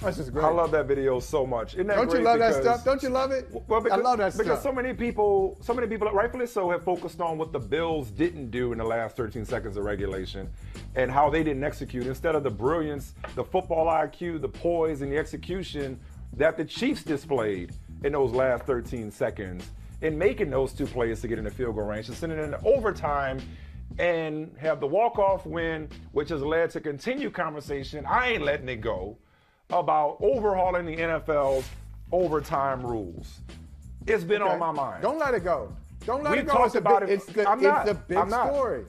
That's just great. I love that video so much. Isn't that Don't great? you love that Because- stuff? Don't you love it? Well, because, I love that because stuff. so many people, rightfully so, have focused on what the Bills didn't do in the last 13 seconds of regulation and how they didn't execute instead of the brilliance, the football IQ, the poise, and the execution that the Chiefs displayed in those last 13 seconds in making those two plays to get in the field goal range and sending it into overtime and have the walk-off win, which has led to continued conversation. I ain't letting it go about overhauling the NFL's overtime rules. It's been on my mind. Don't let it go. Don't let We it go. talked about it. It's the big story.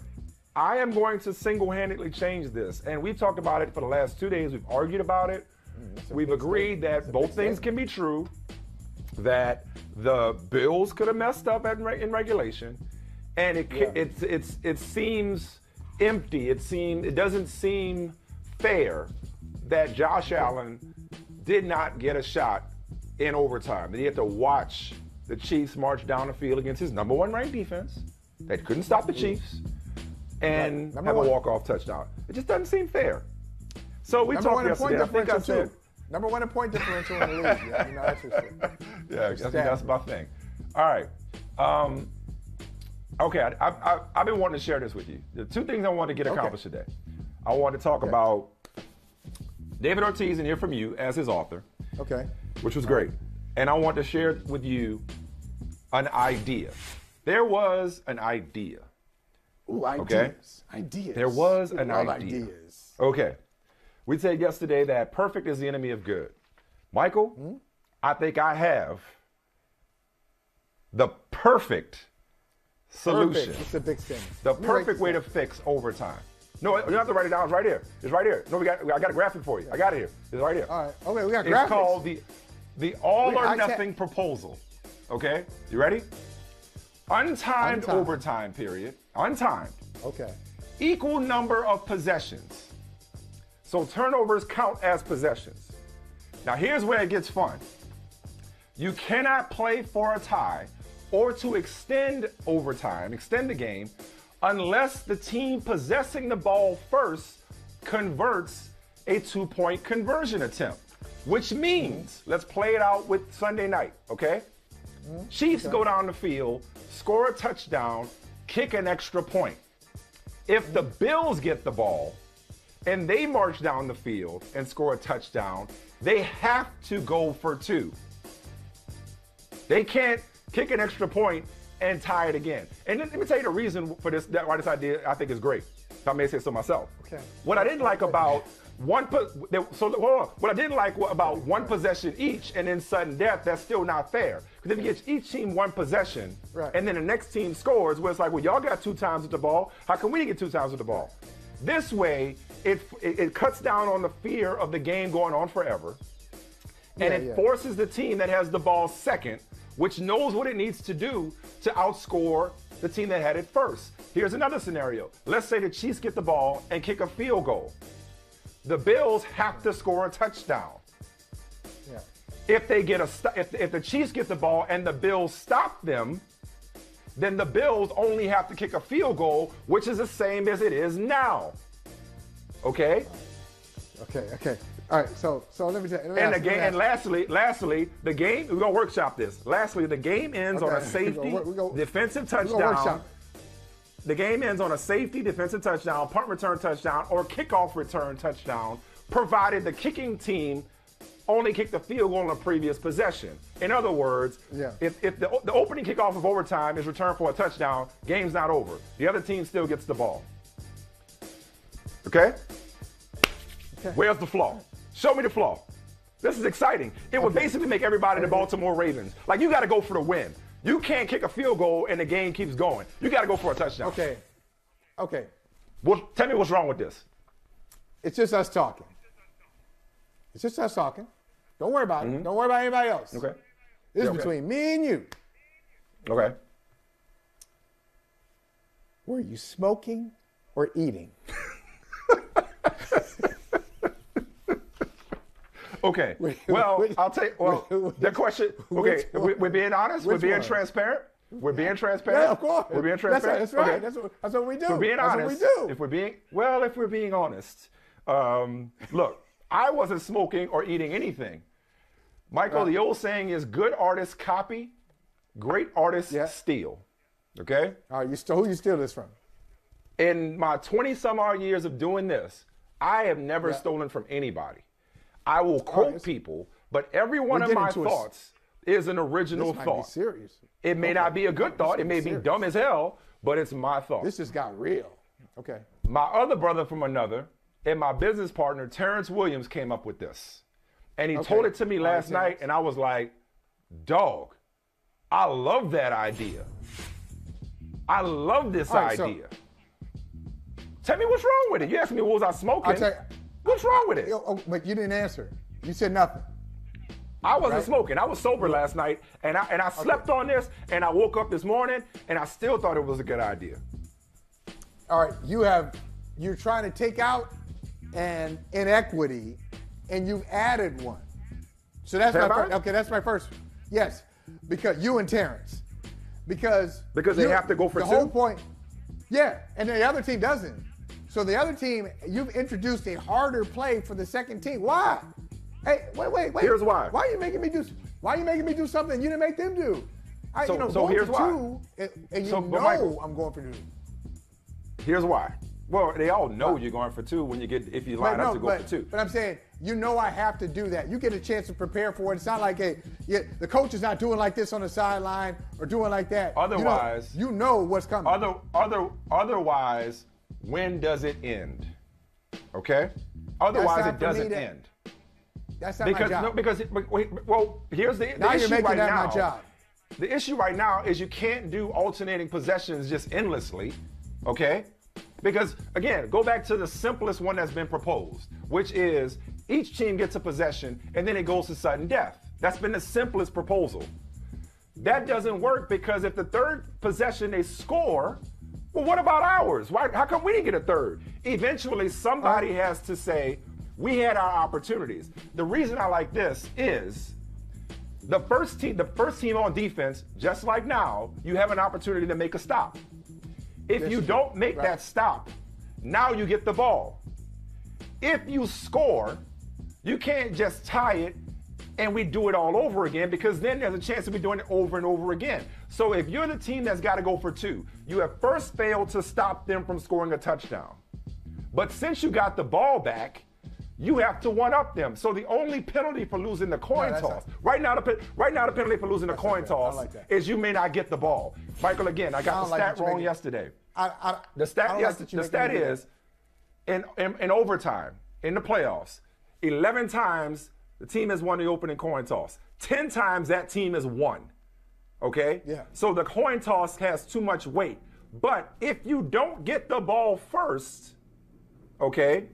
I am going to single-handedly change this, and we've talked about it for the last 2 days. We've argued about it. We've agreed that both things can be true, that the Bills could have messed up in regulation, and it seems empty. It doesn't seem fair that Josh Allen did not get a shot in overtime. That he had to watch the Chiefs march down the field against his number one ranked defense that couldn't stop the Chiefs and have a walk-off touchdown. It just doesn't seem fair. So we talked yesterday. I think I said number one in point differential in the league. Yeah, you know, that's just yeah, I think that's my thing. All right. Okay, I've been wanting to share this with you. The two things I want to get accomplished today. I want to talk about David Ortiz and hear from you as his author. Okay. Which was great. And I want to share with you an idea. There was an idea. Ooh, ideas. Okay? Ideas. There was an love idea. Ideas. Okay. We said yesterday that perfect is the enemy of good. Michael, I think I have the perfect solution. Perfect. It's a big thing. The perfect way to fix overtime. No, you don't have to write it down. It's right here. It's right here. No, I got a graphic for you. I got it here. It's right here. All right. Okay, we got It's graphics. called the all or nothing proposal. Okay? You ready? Untimed overtime period. Untimed. Okay. Equal number of possessions. So turnovers count as possessions. Now here's where it gets fun. You cannot play for a tie or to extend overtime, extend the game, unless the team possessing the ball first converts a 2-point conversion attempt. Which means, let's play it out with Sunday night, okay? Chiefs go down the field, score a touchdown, kick an extra point. If the Bills get the ball and they march down the field and score a touchdown, they have to go for 2. They can't kick an extra point and tie it again. And let me tell you the reason for this, why this idea I think is great. If I may say so myself. Okay. What I didn't like about what I didn't like about one possession each and then sudden death, that's still not fair. Because if you get each team one possession, and then the next team scores, where it's like, well, y'all got 2 times with the ball. How come we didn't get 2 times with the ball? This way, it cuts down on the fear of the game going on forever. And it forces the team that has the ball second, which knows what it needs to do to outscore the team that had it first. Here's another scenario. Let's say the Chiefs get the ball and kick a field goal. The Bills have to score a touchdown. Yeah. If the Chiefs get the ball and the Bills stop them, then the Bills only have to kick a field goal, which is the same as it is now. Okay? Okay. All right, so let me tell you. And lastly, the game, we're gonna workshop this. Lastly, the game ends on a safety, defensive touchdown. The game ends on a safety, defensive touchdown, punt return touchdown, or kickoff return touchdown, provided the kicking team only kicked the field goal on the previous possession. In other words, if the opening kickoff of overtime is returned for a touchdown, game's not over. The other team still gets the ball. Okay? Where's the flaw? Show me the flaw. This is exciting. It would basically make everybody the Baltimore Ravens. Like, you got to go for the win. You can't kick a field goal and the game keeps going. You got to go for a touchdown. Okay. Well, tell me what's wrong with this. It's just us talking. Don't worry about it. Don't worry about anybody else. Okay. This is between me and you. Okay. Were you smoking or eating? Okay. Well, I'll tell you. Well, the question. Okay, we're being honest. We're being transparent. We're being transparent. Yeah, of course. We're being transparent. That's right. Okay. That's what we do. We're being honest. That's what we do. If we're being honest, look, I wasn't smoking or eating anything. Michael, the old saying is good artists copy, great artists steal. Okay? All right, who you steal this from? In my 20-some-odd years of doing this, I have never stolen from anybody. I will quote people, but every one of my thoughts is an original thought. Be serious. It may not be a good thought. It may be dumb as hell, but it's my thought. This just got real. Okay. My other brother from another and my business partner, Terrence Williams, came up with this. And he told it to me last night, and I was like, dog, I love that idea. I love this idea. Tell me what's wrong with it. You asked me, what was I smoking? What's wrong with it? But you didn't answer. You said nothing. I wasn't smoking. I was sober last night, and I slept on this, and I woke up this morning, and I still thought it was a good idea. All right, you're trying to take out an inequity, and you've added one. So that's my first. Okay, that's my first. Yes, because you and Terrence, because they have to go for the whole point. Yeah, and the other team doesn't. So the other team, you've introduced a harder play for the second team. Why? Hey, wait. Here's why. Why are you making me do something you didn't make them do? So here's why. I'm going for two. Here's why. Well, they all know you're going for two when if you line up to go for two. But I'm saying, I have to do that. You get a chance to prepare for it. It's not like, the coach is not doing like this on the sideline or doing like that. Otherwise, you know what's coming. Otherwise, when does it end? Okay? Otherwise, it doesn't end. That's not my job. Here's the now issue you're making right that now. My job. The issue right now is you can't do alternating possessions just endlessly, okay? Because, again, go back to the simplest one that's been proposed, which is each team gets a possession and then it goes to sudden death. That's been the simplest proposal. That doesn't work because if the third possession they score, well, what about ours? How come we didn't get a third? Eventually, somebody has to say, we had our opportunities. The reason I like this is the first team on defense, just like now, you have an opportunity to make a stop. If you don't make that stop, now you get the ball. If you score, you can't just tie it and we do it all over again because then there's a chance of me doing it over and over again. So if you're the team that's got to go for two, you have first failed to stop them from scoring a touchdown. But since you got the ball back, you have to one-up them. So the only penalty for losing the coin toss, right now the penalty for losing the coin toss is you may not get the ball. Michael, again, I got the stat wrong yesterday. The stat is in overtime, in the playoffs, 11 times the team has won the opening coin toss. 10 times that team has won. Okay? Yeah. So the coin toss has too much weight. But if you don't get the ball first, okay,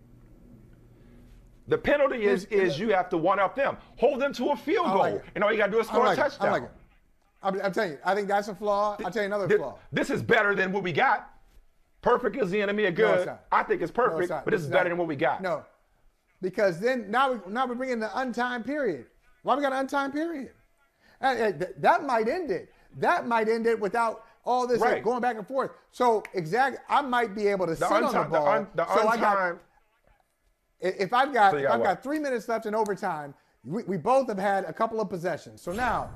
the penalty is you have to one-up them. Hold them to a field goal. And all you got to do is score a touchdown. I like it. I'm telling you, I think that's a flaw. I'll tell you another flaw. This is better than what we got. Perfect is the enemy of good. No, it's not. I think it's perfect, but this is better than what we got. No, because then now we're bringing the untimed period. Why we got an untimed period? That might end it. That might end it without all this going back and forth. So I might be able to sit on the ball. If I've got 3 minutes left in overtime, we both have had a couple of possessions. So now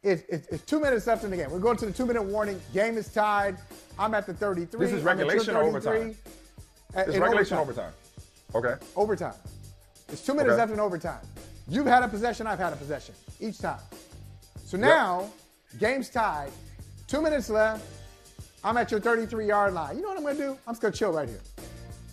it's 2 minutes left in the game. We're going to the 2-minute warning. Game is tied. I'm at the 33. This is regulation or overtime? It's regulation or overtime. Okay. Overtime. It's 2 minutes left in overtime. You've had a possession. I've had a possession each time. So now, game's tied. 2 minutes left. I'm at your 33-yard line. You know what I'm going to do? I'm just going to chill right here.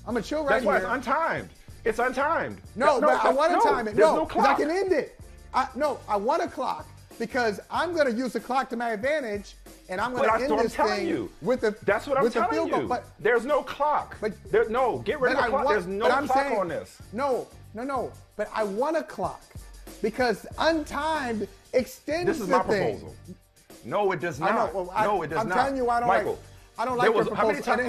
I'm going to chill right here. That's why it's untimed. It's untimed. No, but I want to time it. There's no because clock. I can end it. I want a clock because I'm going to use the clock to my advantage, and I'm going to end this thing with the That's what I'm telling you. But there's no clock. Get rid of the clock. There's no clock on this. No. But I want a clock because untimed extends the thing. This is my proposal. No, it does not. No, it does not. I'm telling you, I don't Michael, like. I don't like your proposal.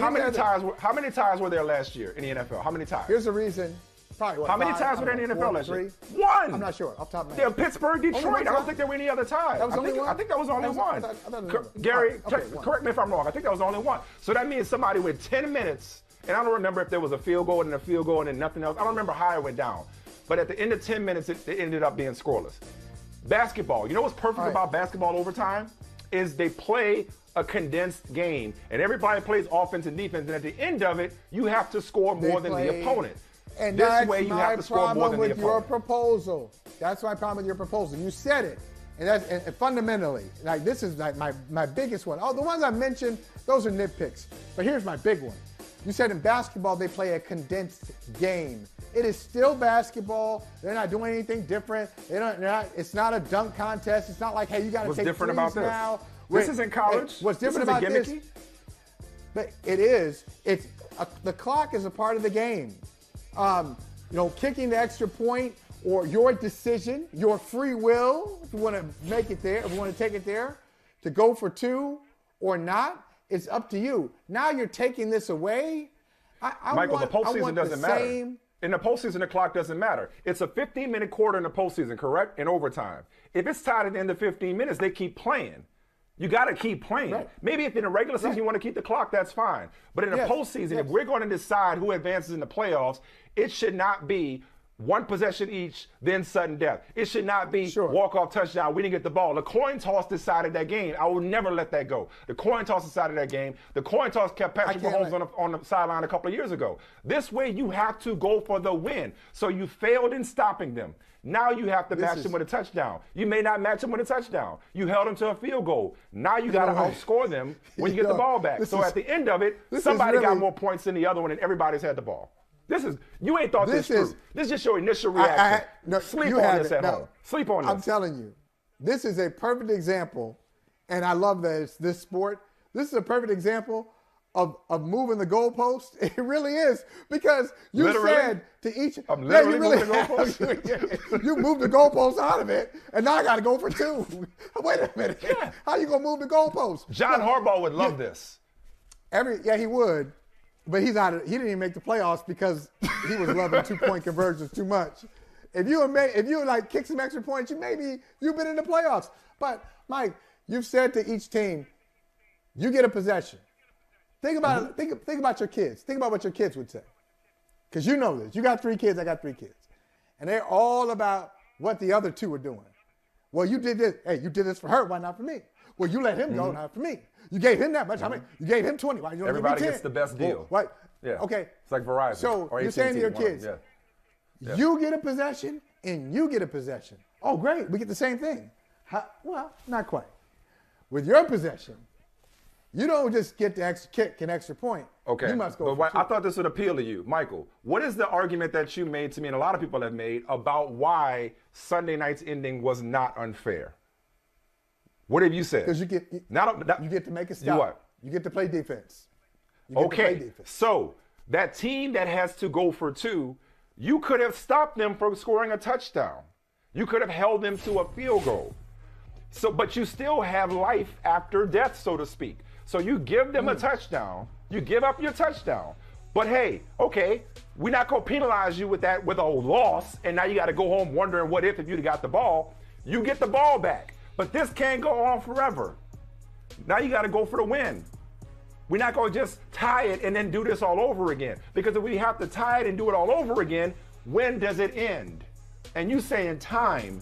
How many ties were there last year in the NFL? How many ties? Here's the reason. Probably what, how many ties were there in the NFL last year? One. I'm not sure. Off the top of my They're head. Pittsburgh, Detroit. I don't think there were any other ties. That was only one? I think that was only one. I Gary, correct me if I'm wrong. I think that was only one. So that means somebody with 10 minutes And I don't remember if there was a field goal and a field goal and then nothing else. I don't remember how it went down. But at the end of 10 minutes, it ended up being scoreless. Basketball. You know what's perfect about basketball overtime? Is they play a condensed game. And everybody plays offense and defense. And at the end of it, you have to score more than the opponent. And this that's way you my have to score more than the problem with opponent. your proposal. That's my problem with your proposal. You said it. And fundamentally, like this is like my biggest one. Oh, the ones I mentioned, those are nitpicks. But here's my big one. You said in basketball they play a condensed game. It is still basketball. They're not doing anything different. It's not a dunk contest. It's not like, hey, you got to take different about this? now. This isn't college. What's different this about this? But it is. The clock is a part of the game. Kicking the extra point or your decision, your free will, if you want to make it there, if you want to take it there, to go for two or not, it's up to you. Now you're taking this away. Michael, the postseason doesn't matter. In the postseason, the clock doesn't matter. It's a 15-minute quarter in the postseason, correct? In overtime. If it's tied at the end of 15 minutes, they keep playing. You got to keep playing. Right. Maybe if in the regular season you want to keep the clock, that's fine. But in the postseason, if we're going to decide who advances in the playoffs, it should not be one possession each, then sudden death. It should not be walk-off touchdown, we didn't get the ball. The coin toss decided that game. I will never let that go. The coin toss decided that game. The coin toss kept Patrick Mahomes on the sideline a couple of years ago. This way, you have to go for the win. So you failed in stopping them. Now you have to match them with a touchdown. You may not match them with a touchdown. You held them to a field goal. Now you got to outscore them when you get the ball back. So at the end of it, somebody got more points than the other one, and everybody's had the ball. You ain't thought this through. This is just your initial reaction. Sleep on this at home. Sleep on this. I'm telling you, this is a perfect example, and I love that it's this sport. This is a perfect example of moving the goalpost. It really is, because you said to each. I'm literally moving the goalpost. You moved the goalpost out of it, and now I got to go for two. Wait a minute. Yeah. How you gonna move the goalpost? John Harbaugh would love this. He would. But he didn't even make the playoffs because he was loving 2-point conversions too much. If you like kick some extra points, you've been in the playoffs. But Mike, you've said to each team, you get a possession. Think about it. Think about your kids. Think about what your kids would say. Because you know this. You got 3 kids, I got 3 kids. And they're all about what the other 2 are doing. Well, you did this. Hey, you did this for her. Why not for me? Well, you let him go, not for me. You gave him that much. How many? You gave him 20. Why you don't Everybody give me 10? gets the best deal. Well, right. Yeah. Okay. It's like Verizon. So or you're AT&T, saying to your kids, yeah. you get a possession and you get a possession. Oh, great. We get the same thing. Well, not quite. With your possession, you don't just get the extra kick an extra point. Okay. You must go. But I thought this would appeal to you, Michael. What is the argument that you made to me, and a lot of people have made, about why Sunday night's ending was not unfair? What have you said? Because you get to make a stop. What? You get to play defense. Okay. So that team that has to go for 2, you could have stopped them from scoring a touchdown. You could have held them to a field goal. So, but you still have life after death, so to speak. So you give them a touchdown. You give up your touchdown. But hey, okay, we're not going to penalize you with that, with a loss, and now you got to go home wondering what if you'd got the ball. You get the ball back. But this can't go on forever. Now you got to go for the win. We're not going to just tie it and then do this all over again. Because if we have to tie it and do it all over again, when does it end? And you saying time.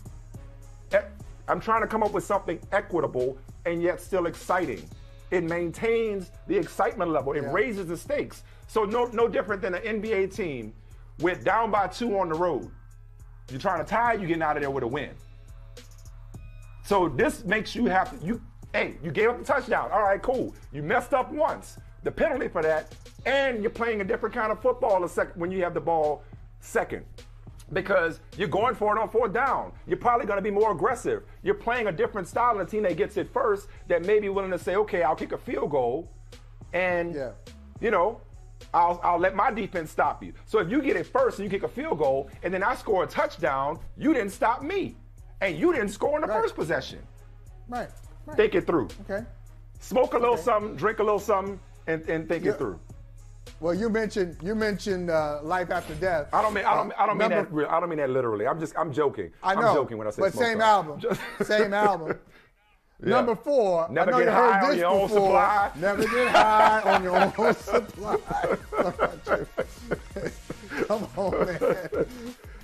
I'm trying to come up with something equitable and yet still exciting. It maintains the excitement level. It raises the stakes. So no different than an NBA team with down by 2 on the road. You're trying to tie, you're getting out of there with a win. So this makes you have to, you gave up the touchdown. All right, cool. You messed up once. The penalty for that, and you're playing a different kind of football when you have the ball second. Because you're going for it on 4th down. You're probably going to be more aggressive. You're playing a different style in a team that gets it first that may be willing to say, okay, I'll kick a field goal and, I'll let my defense stop you. So if you get it first and you kick a field goal and then I score a touchdown, you didn't stop me. And you didn't score in the first possession. Right. Think it through. Okay. Smoke a little something, drink a little something, and think it through. Well, you mentioned life after death. I don't mean that literally. I'm joking. I know. I'm joking when I say but smoke same something. album. Same album. Yeah. Number 4, Never I know get you high heard on this your own before. supply. Never get high on your own supply. Come on, man.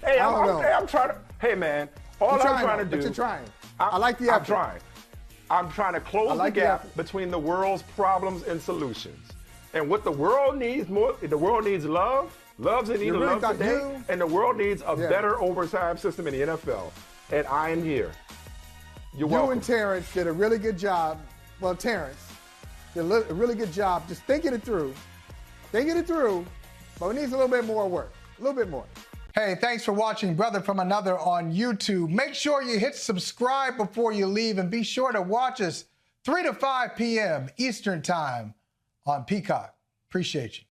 Hey, I don't know. I'm trying to. Hey, man. All I'm trying to do. But you're trying. I like the effort. I'm trying to close the gap between the world's problems and solutions. And what the world needs more, the world needs love. Love's in need of love today. And the world needs a better overtime system in the NFL. And I am here. You're welcome. You and Terrence did a really good job. Well, Terrence did a really good job just thinking it through. But it needs a little bit more work. A little bit more. Hey, thanks for watching Brother from Another on YouTube. Make sure you hit subscribe before you leave, and be sure to watch us 3 to 5 p.m. Eastern Time on Peacock. Appreciate you.